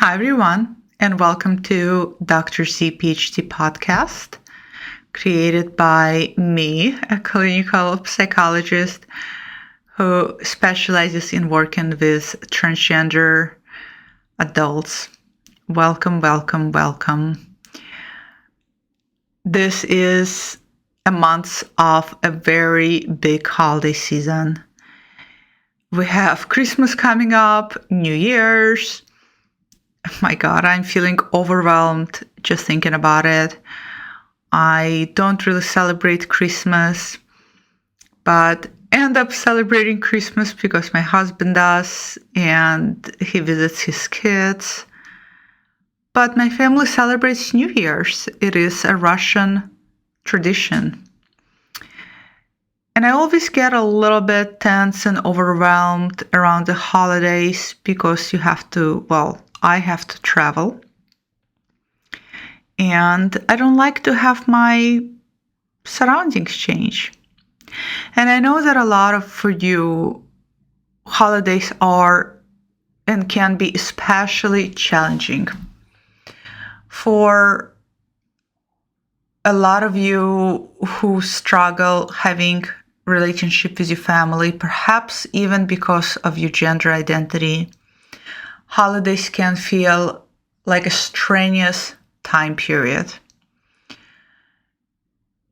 Hi, everyone, and welcome to Dr. C PhD podcast, created by me, a clinical psychologist who specializes in working with transgender adults. Welcome, welcome, welcome. This is a month of a very big holiday season. We have Christmas coming up, New Year's. My God, I'm feeling overwhelmed just thinking about it. I don't really celebrate Christmas, but end up celebrating Christmas because my husband does and he visits his kids. But my family celebrates New Year's. It is a Russian tradition. And I always get a little bit tense and overwhelmed around the holidays because I have to travel. And I don't like to have my surroundings change. And I know that a lot of for you, holidays are and can be especially challenging. For a lot of you who struggle having relationship with your family, perhaps even because of your gender identity, holidays can feel like a strenuous time period.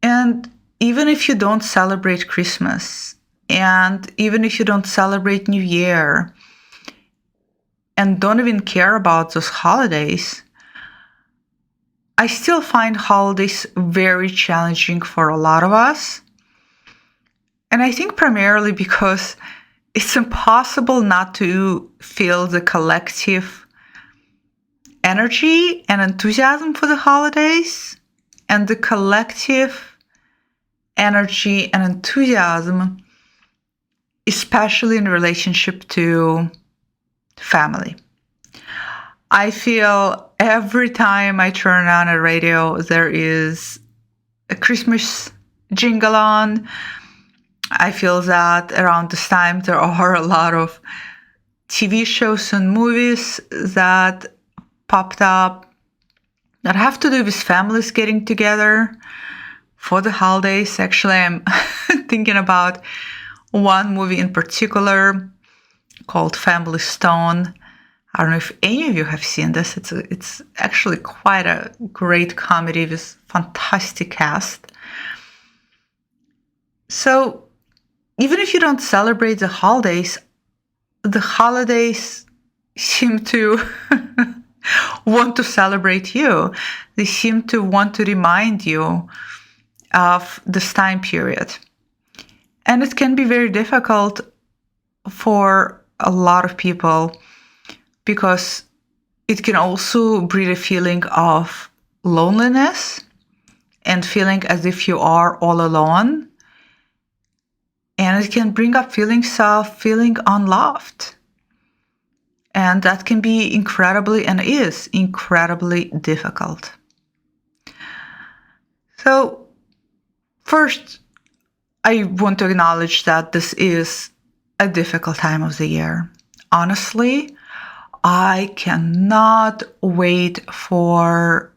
And even if you don't celebrate Christmas, and even if you don't celebrate New Year, and don't even care about those holidays, I still find holidays very challenging for a lot of us. And I think primarily because it's impossible not to feel the collective energy and enthusiasm for the holidays, and the collective energy and enthusiasm, especially in relationship to family. I feel every time I turn on a radio, there is a Christmas jingle on. I feel that around this time there are a lot of TV shows and movies that popped up that have to do with families getting together for the holidays. Actually, I'm thinking about one movie in particular called Family Stone. I don't know if any of you have seen this. It's actually quite a great comedy with fantastic cast. So even if you don't celebrate the holidays seem to want to celebrate you. They seem to want to remind you of this time period. And it can be very difficult for a lot of people because it can also breed a feeling of loneliness and feeling as if you are all alone. And it can bring up feelings of feeling unloved. And that can be is incredibly difficult. So first, I want to acknowledge that this is a difficult time of the year. Honestly, I cannot wait for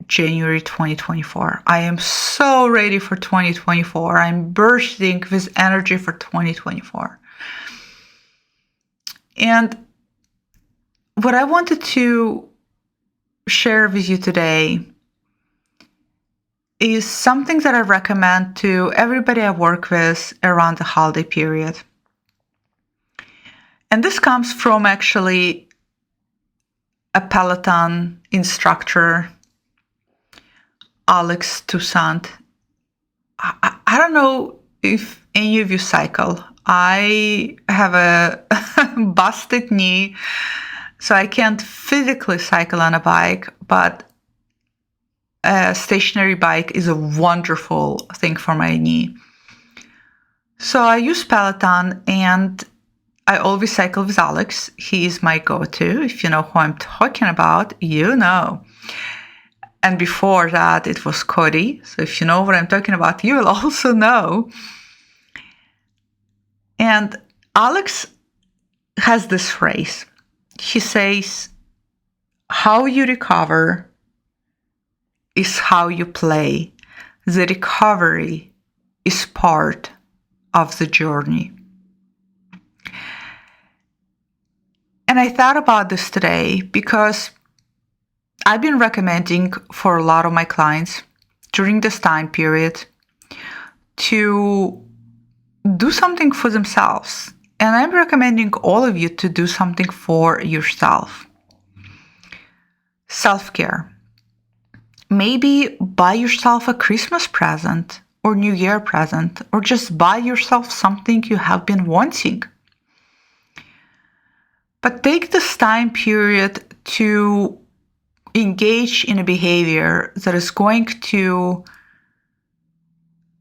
January 2024. I am so ready for 2024. I'm bursting with energy for 2024. And what I wanted to share with you today is something that I recommend to everybody I work with around the holiday period. And this comes from actually a Peloton instructor, Alex Toussaint. I don't know if any of you cycle. I have a busted knee, so I can't physically cycle on a bike, but a stationary bike is a wonderful thing for my knee. So I use Peloton, and I always cycle with Alex. He is my go-to. If you know who I'm talking about, you know. And before that, it was Cody. So if you know what I'm talking about, you will also know. And Alex has this phrase. He says, how you recover is how you play. The recovery is part of the journey. And I thought about this today because I've been recommending for a lot of my clients during this time period to do something for themselves. And I'm recommending all of you to do something for yourself. Self-care. Maybe buy yourself a Christmas present or New Year present, or just buy yourself something you have been wanting. But take this time period to engage in a behavior that is going to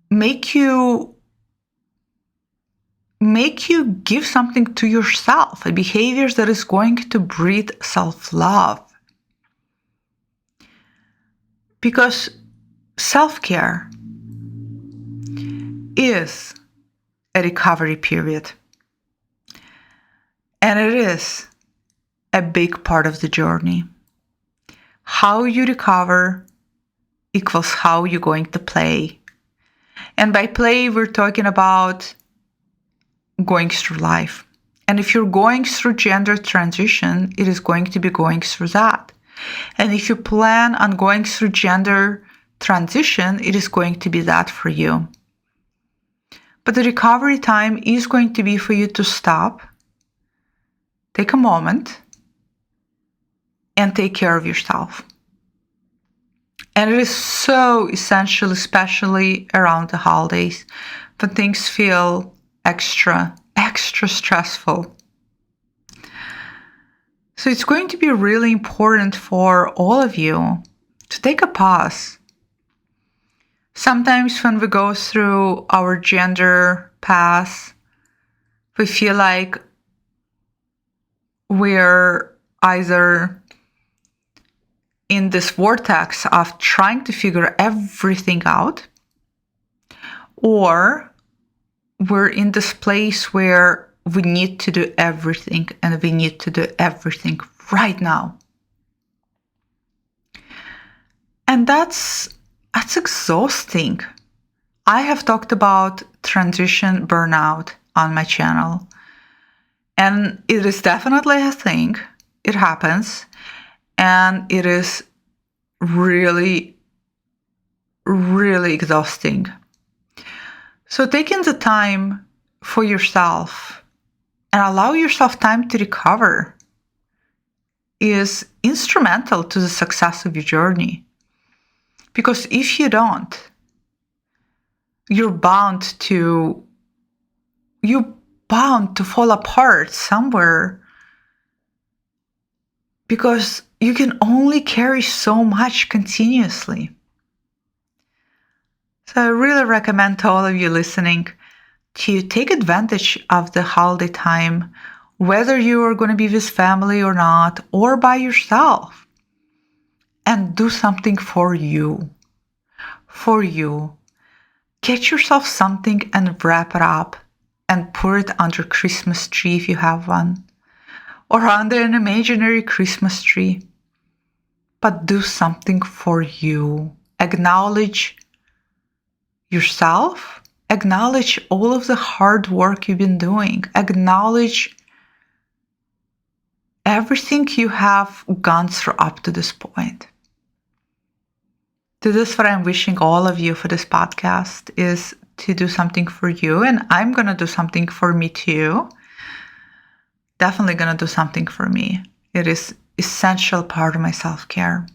make you give something to yourself, a behavior that is going to breed self-love. Because self-care is a recovery period. And it is a big part of the journey. How you recover equals how you're going to play. And by play, we're talking about going through life. And if you're going through gender transition, it is going to be going through that. And if you plan on going through gender transition, it is going to be that for you. But the recovery time is going to be for you to stop, take a moment, and take care of yourself. And it is so essential, especially around the holidays, when things feel extra stressful. So it's going to be really important for all of you to take a pause. Sometimes when we go through our gender path, we feel like we're either in this vortex of trying to figure everything out, or we're in this place where we need to do everything, and we need to do everything right now. And that's exhausting. I have talked about transition burnout on my channel, and it is definitely a thing. It happens, and it is really, really exhausting. So taking the time for yourself and allow yourself time to recover is instrumental to the success of your journey. Because if you don't, you're bound to fall apart somewhere, because you can only carry so much continuously. So I really recommend to all of you listening to take advantage of the holiday time, whether you are going to be with family or not, or by yourself, and do something for you. For you. Get yourself something and wrap it up and put it under Christmas tree if you have one, or under an imaginary Christmas tree. But do something for you. Acknowledge yourself. Acknowledge all of the hard work you've been doing. Acknowledge everything you have gone through up to this point. This is what I'm wishing all of you for this podcast, is to do something for you. And I'm going to do something for me too. Definitely going to do something for me. It is essential part of my self-care.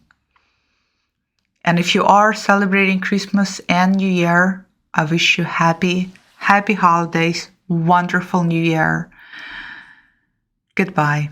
And if you are celebrating Christmas and New Year, I wish you happy holidays, wonderful New Year. Goodbye.